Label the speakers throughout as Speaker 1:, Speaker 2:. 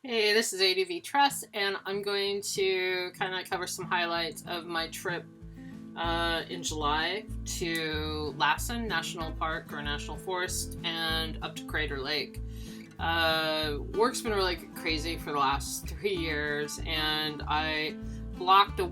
Speaker 1: Hey, this is ADV Trust, and I'm going to kind of cover some highlights of my trip in July to Lassen National Park or National Forest and up to Crater Lake. Work's been really crazy for the last 3 years, and I blocked a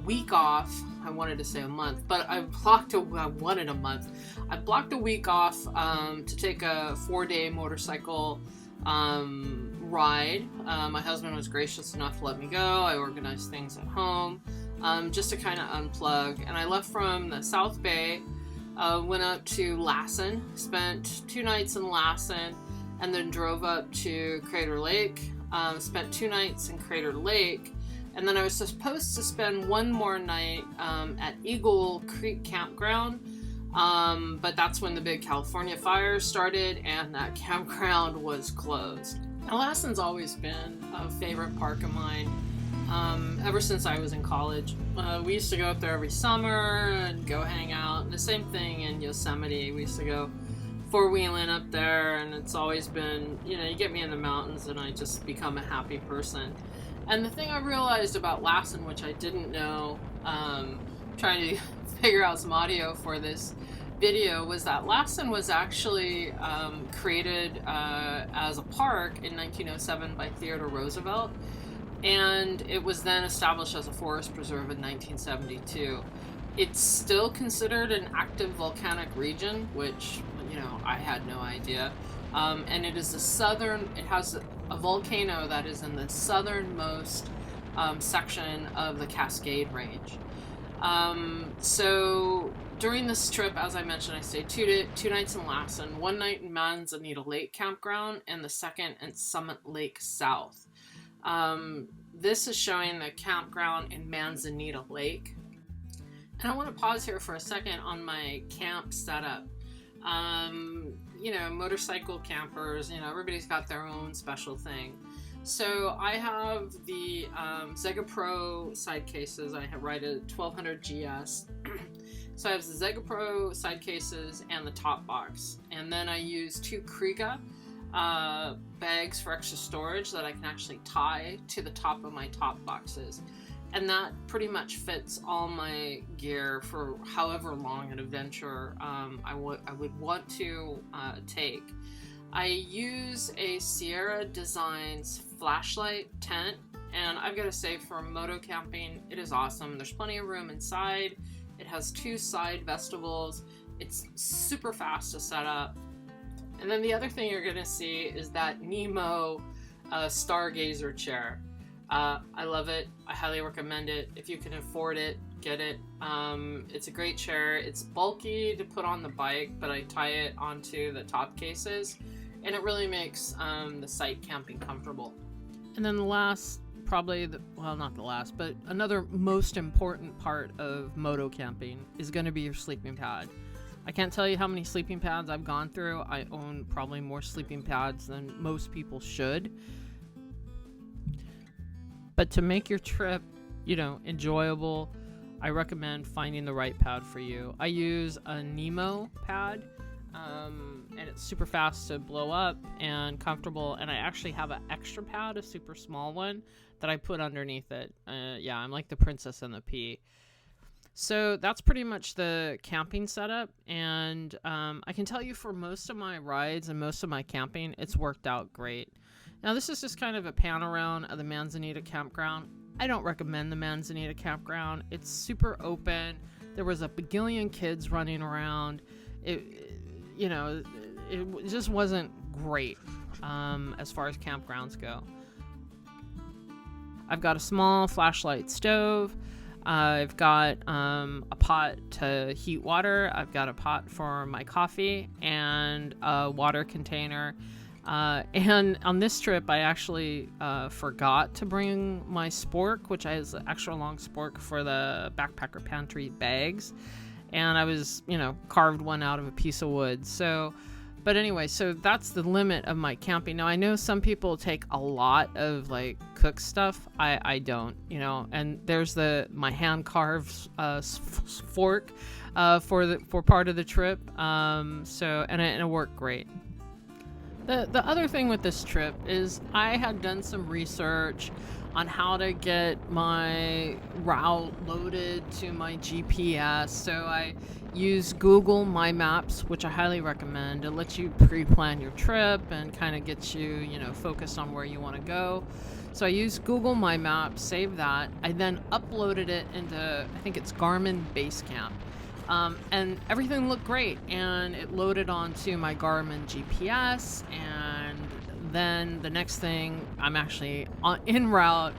Speaker 1: week off. I wanted to say a month, but I wanted a month. I blocked a week off to take a 4-day motorcycle ride. My husband was gracious enough to let me go. I organized things at home just to kind of unplug. And I left from the South Bay, went up to Lassen, spent 2 nights in Lassen, and then drove up to Crater Lake, spent 2 nights in Crater Lake. And then I was supposed to spend 1 more night at Eagle Creek Campground. But that's when the big California fires started and that campground was closed. Now, Lassen's always been a favorite park of mine ever since I was in college. We used to go up there every summer and go hang out. And the same thing in Yosemite. We used to go 4-wheeling up there, and it's always been, you get me in the mountains and I just become a happy person. And the thing I realized about Lassen, which I didn't know, trying to figure out some audio for this video, was that Lassen was actually created as a park in 1907 by Theodore Roosevelt, and it was then established as a forest preserve in 1972. It's still considered an active volcanic region, which, I had no idea. And it is it has a volcano that is in the southernmost section of the Cascade Range. So during this trip, as I mentioned, I stayed two nights in Lassen, 1 night in Manzanita Lake Campground, and the second in Summit Lake South. This is showing the campground in Manzanita Lake. And I want to pause here for a second on my camp setup. Motorcycle campers, everybody's got their own special thing. So I have the ZegaPro side cases. I ride a 1200 GS. So I have the ZegaPro side cases and the top box. And then I use 2 Kriega bags for extra storage that I can actually tie to the top of my top boxes. And that pretty much fits all my gear for however long an adventure I would want to take. I use a Sierra Designs flashlight tent, and I've got to say, for moto camping, it is awesome. There's plenty of room inside. It has 2 side vestibules. It's super fast to set up. And then the other thing you're going to see is that Nemo Stargazer chair. I love it. I highly recommend it. If you can afford it, get it. It's a great chair. It's bulky to put on the bike, but I tie it onto the top cases, and it really makes the site camping comfortable. And then the last, not the last, but another most important part of moto camping is going to be your sleeping pad. I can't tell you how many sleeping pads I've gone through. I own probably more sleeping pads than most people should. But to make your trip, enjoyable, I recommend finding the right pad for you. I use a Nemo pad, and it's super fast to blow up and comfortable. And I actually have an extra pad, a super small one, that I put underneath it. I'm like the princess and the pea. So that's pretty much the camping setup. And I can tell you, for most of my rides and most of my camping, it's worked out great. Now, this is just kind of a pan around of the Manzanita Campground. I don't recommend the Manzanita Campground. It's super open. There was a bagillion kids running around. It just wasn't great as far as campgrounds go. I've got a small flashlight stove. I've got a pot to heat water. I've got a pot for my coffee and a water container. And on this trip, I actually forgot to bring my spork, which is an extra long spork for the backpacker pantry bags. And I was, carved one out of a piece of wood. But anyway, so that's the limit of my camping. Now, I know some people take a lot of cook stuff. I don't, and there's my hand carved fork for part of the trip. And it worked great. The other thing with this trip is I had done some research on how to get my route loaded to my GPS. So I use Google My Maps, which I highly recommend. It lets you pre-plan your trip and kind of gets you, focused on where you want to go. So I used Google My Maps, saved that. I then uploaded it into, I think it's Garmin Basecamp. And everything looked great, and it loaded onto my Garmin GPS, and then the next thing, I'm actually en route,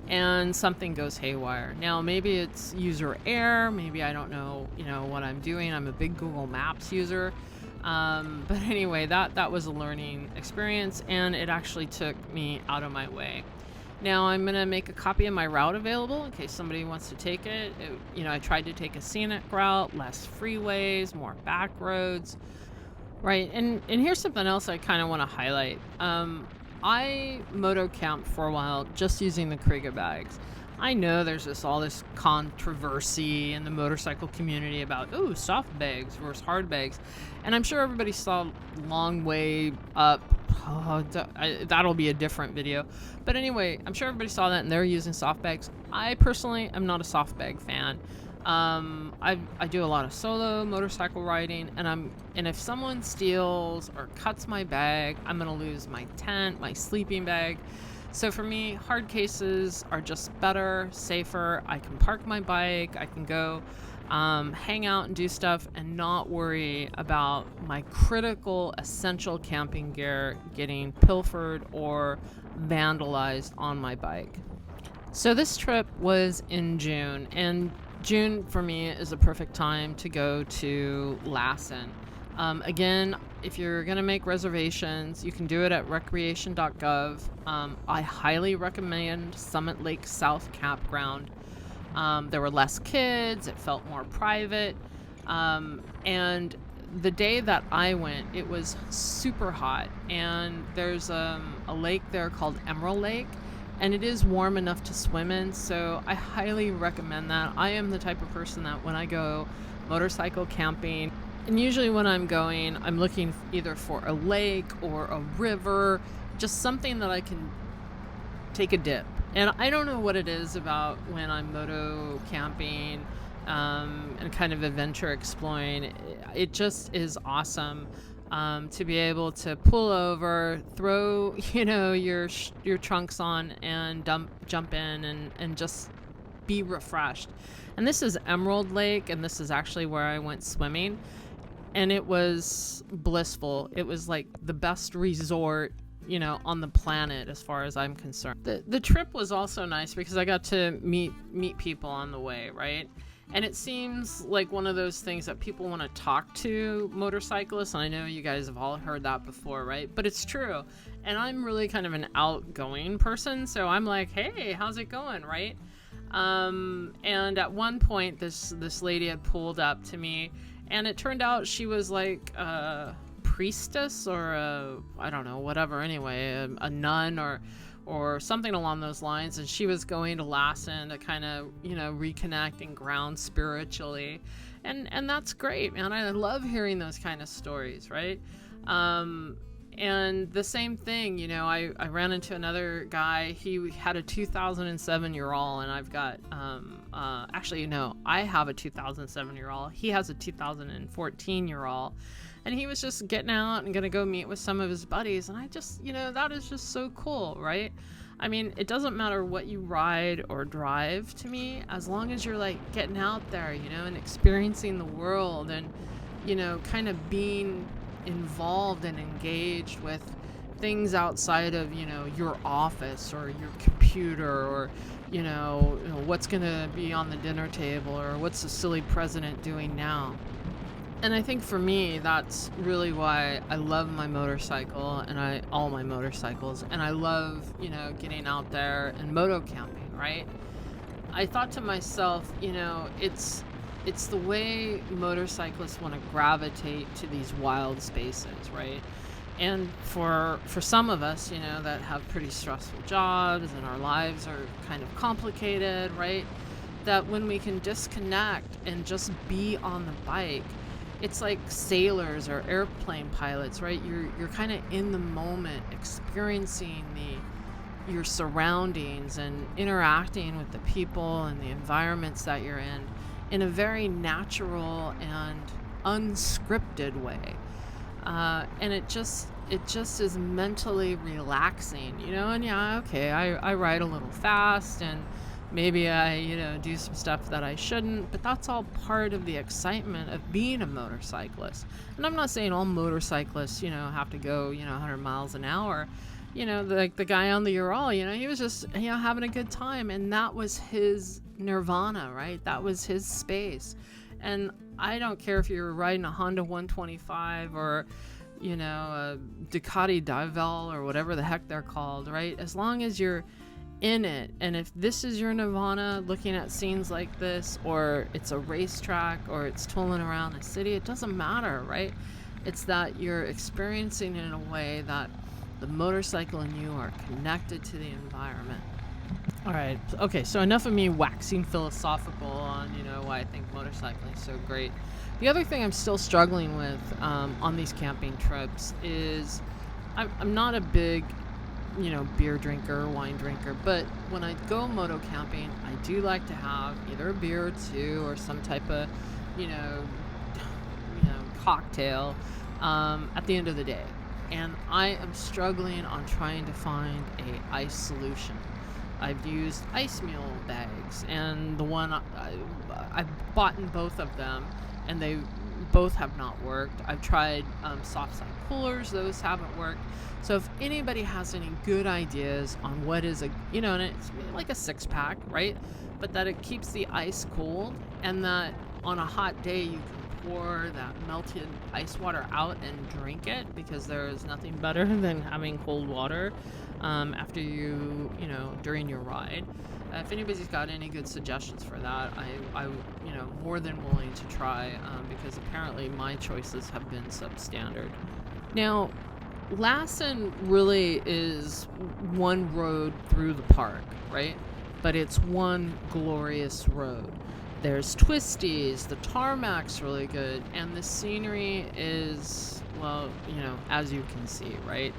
Speaker 1: and something goes haywire. Now, maybe it's user error, maybe I don't know, what I'm doing. I'm a big Google Maps user. But anyway, that was a learning experience, and it actually took me out of my way. Now I'm going to make a copy of my route available in case somebody wants to take it. I tried to take a scenic route, less freeways, more back roads, right? And here's something else I kind of want to highlight. I moto camped for a while just using the Kriega bags. I know there's all this controversy in the motorcycle community about, soft bags versus hard bags. And I'm sure everybody saw Long Way Up. That'll be a different video. But anyway, I'm sure everybody saw that and they're using soft bags. I personally am not a soft bag fan. I do a lot of solo motorcycle riding, and if someone steals or cuts my bag, I'm gonna lose my tent, my sleeping bag. So for me, hard cases are just better, safer. I can park my bike, I can go hang out and do stuff and not worry about my critical, essential camping gear getting pilfered or vandalized on my bike. So this trip was in June, and June for me is a perfect time to go to Lassen. Again, if you're going to make reservations, you can do it at recreation.gov. I highly recommend Summit Lake South Campground. There were less kids, it felt more private. And the day that I went, it was super hot. And there's a lake there called Emerald Lake, and it is warm enough to swim in. So I highly recommend that. I am the type of person that when I go motorcycle camping, and usually when I'm going, I'm looking either for a lake or a river, just something that I can take a dip. And I don't know what it is about when I'm moto camping and kind of adventure exploring. It just is awesome to be able to pull over, throw your trunks on, and jump in and just be refreshed. And this is Emerald Lake, and this is actually where I went swimming. And it was blissful. It was like the best resort, on the planet as far as I'm concerned. The trip was also nice because I got to meet people on the way, right? And it seems like one of those things that people want to talk to motorcyclists. And I know you guys have all heard that before, right? But it's true. And I'm really kind of an outgoing person. So I'm like, hey, how's it going, right? And at one point, this lady had pulled up to me, and it turned out she was like a priestess or I don't know, whatever. Anyway, a nun or something along those lines. And she was going to Lassen to kind of, reconnect and ground spiritually. And that's great, man. I love hearing those kind of stories, right? And the same thing, I ran into another guy. He had a 2007 Ural, and I've got, I have a 2007 Ural. He has a 2014 Ural, and he was just getting out and going to go meet with some of his buddies. And I just, that is just so cool, right? I mean, it doesn't matter what you ride or drive to me, as long as you're like getting out there, and experiencing the world and, kind of being involved and engaged with things outside of your office or your computer or what's gonna be on the dinner table or what's the silly president doing now. And I think for me, that's really why I love my motorcycle and all my motorcycles, and I love getting out there and moto camping, right? I thought to myself, it's the way motorcyclists want to gravitate to these wild spaces, right? And for some of us, that have pretty stressful jobs and our lives are kind of complicated, right? That when we can disconnect and just be on the bike, it's like sailors or airplane pilots, right? You're kind of in the moment, experiencing your surroundings and interacting with the people and the environments that you're in a very natural and unscripted way. And it just is mentally relaxing, and yeah, okay, I ride a little fast, and maybe I do some stuff that I shouldn't, but that's all part of the excitement of being a motorcyclist. And I'm not saying all motorcyclists have to go 100 miles an hour. Like the guy on the Ural, he was just having a good time, and that was his nirvana, right? That was his space. And I don't care if you're riding a Honda 125 or a Ducati Divel or whatever the heck they're called, right? As long as you're in it, and if this is your nirvana, looking at scenes like this, or it's a racetrack, or it's tooling around the city, it doesn't matter, right? It's that you're experiencing it in a way that the motorcycle and you are connected to the environment. All right, okay, so enough of me waxing philosophical on why I think motorcycling is so great. The other thing I'm still struggling with on these camping trips is I'm not a big beer drinker, wine drinker, but when I go moto camping, I do like to have either a beer or two, or some type of cocktail at the end of the day. And I am struggling on trying to find a ice solution. I've used ice mule bags, and the one I've bought in both of them, and they both have not worked. I've tried soft side coolers; those haven't worked. So if anybody has any good ideas on what is and it's like a 6-pack, right? But that it keeps the ice cold, and that on a hot day you can pour that melted ice water out and drink it, because there is nothing better than having cold water after during your ride. If anybody's got any good suggestions for that, I more than willing to try, because apparently my choices have been substandard. Now, Lassen really is one road through the park, right? But it's one glorious road. There's twisties, the tarmac's really good, and the scenery is, well, as you can see, right?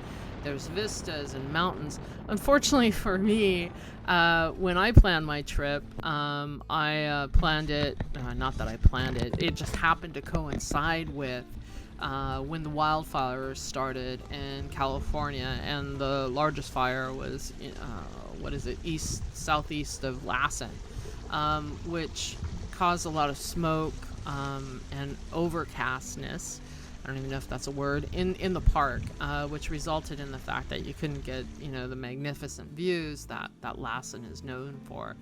Speaker 1: There's vistas and mountains. Unfortunately for me, when I planned my trip, I planned it, not that I planned it, it just happened to coincide with when the wildfires started in California, and the largest fire was, southeast of Lassen, which caused a lot of smoke and overcastness. I don't even know if that's a word, in the park, which resulted in the fact that you couldn't get, the magnificent views that Lassen is known for.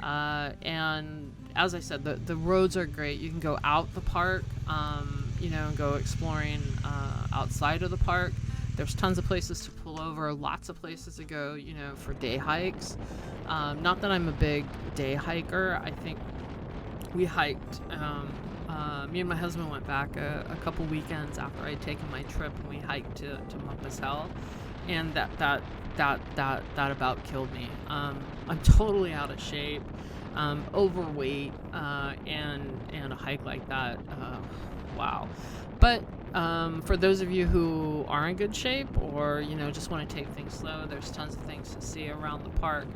Speaker 1: And as I said, the roads are great. You can go out the park, and go exploring outside of the park. There's tons of places to pull over, lots of places to go, for day hikes. Not that I'm a big day hiker. I think we hiked, me and my husband went back a couple weekends after I'd taken my trip, and we hiked to Mumpus Hell, and that about killed me. I'm totally out of shape, overweight, and a hike like that, wow. But for those of you who are in good shape, or just want to take things slow, there's tons of things to see around the park,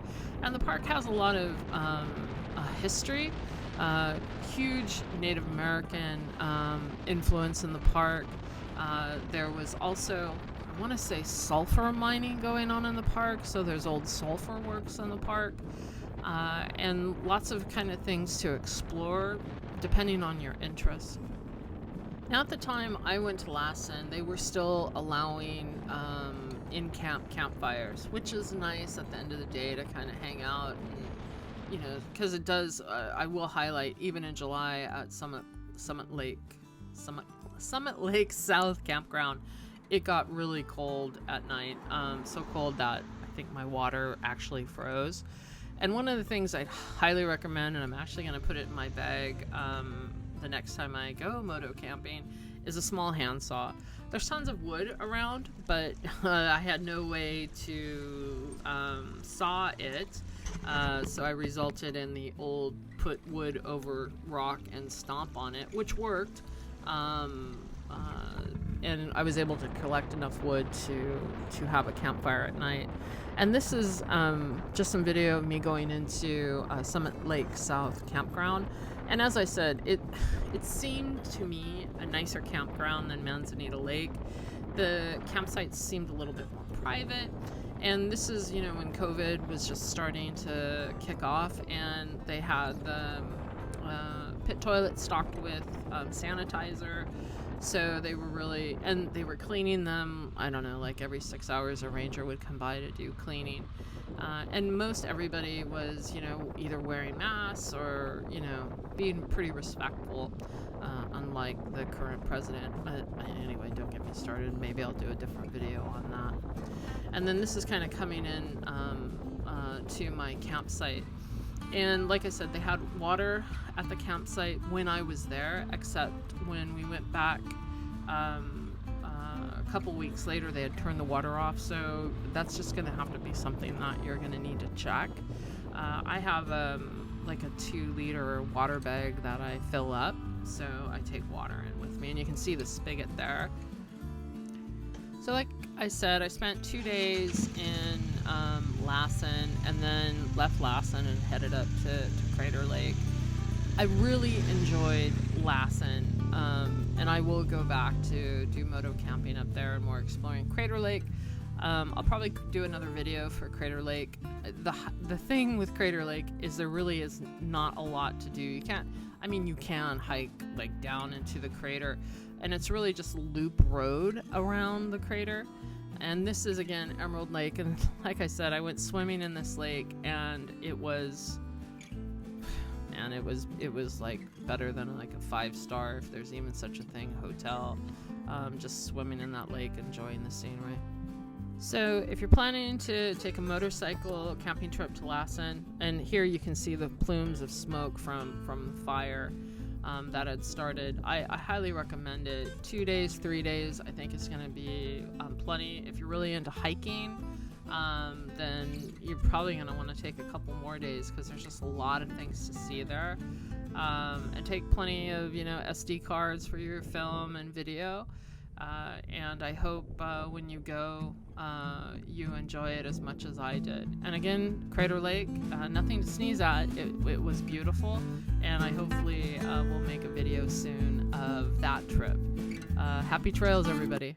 Speaker 1: and the park has a lot of history. Huge Native American influence in the park. There was also, I want to say, sulfur mining going on in the park, so there's old sulfur works in the park, and lots of kind of things to explore depending on your interests. Now, at the time I went to Lassen, they were still allowing in-camp campfires, which is nice at the end of the day to kind of hang out, and because it does, I will highlight, even in July at Summit Lake South Campground, it got really cold at night, so cold that I think my water actually froze. And one of the things I'd highly recommend, and I'm actually going to put it in my bag the next time I go moto camping, is a small handsaw. There's tons of wood around, but I had no way to saw it, so I resulted in the old put wood over rock and stomp on it, which worked, and I was able to collect enough wood to have a campfire at night. And this is just some video of me going into Summit Lake South Campground. And as I said, it seemed to me a nicer campground than Manzanita Lake. The campsites seemed a little bit more private. And this is, you know, when COVID was just starting to kick off, and they had the pit toilet stocked with sanitizer. So they were really, and they were cleaning them, I don't know, like every 6 hours a ranger would come by to do cleaning. And most everybody was, you know, either wearing masks or, you know, being pretty respectful, unlike the current president. But anyway, don't get me started. Maybe I'll do a different video on that. And then this is kind of coming in to my campsite. And like I said, they had water at the campsite when I was there, except when we went back a couple weeks later, they had turned the water off. So that's just going to have to be something that you're going to need to check. I have like a 2-liter water bag that I fill up, so I take water in with me, and you can see the spigot there. So like I said, I spent 2 days in Lassen, and then left Lassen and headed up to Crater Lake. I really enjoyed Lassen, and I will go back to do moto camping up there and more exploring Crater Lake. I'll probably do another video for Crater Lake. The thing with Crater Lake is there really is not a lot to do. You can hike like down into the crater, and it's really just loop road around the crater. And this is again Emerald Lake, and like I said, I went swimming in this lake, and it was like better than like a 5-star, if there's even such a thing, hotel. Just swimming in that lake, enjoying the scenery. So if you're planning to take a motorcycle camping trip to Lassen, and here you can see the plumes of smoke from the fire that had started, I highly recommend it. 2 days, 3 days, I think it's going to be plenty. If you're really into hiking, then you're probably going to want to take a couple more days, because there's just a lot of things to see there. And take plenty of, you know, SD cards for your film and video. And I hope when you go, you enjoy it as much as I did. And again, Crater Lake, nothing to sneeze at. It was beautiful, and I hopefully will make a video soon of that trip. Happy trails, everybody.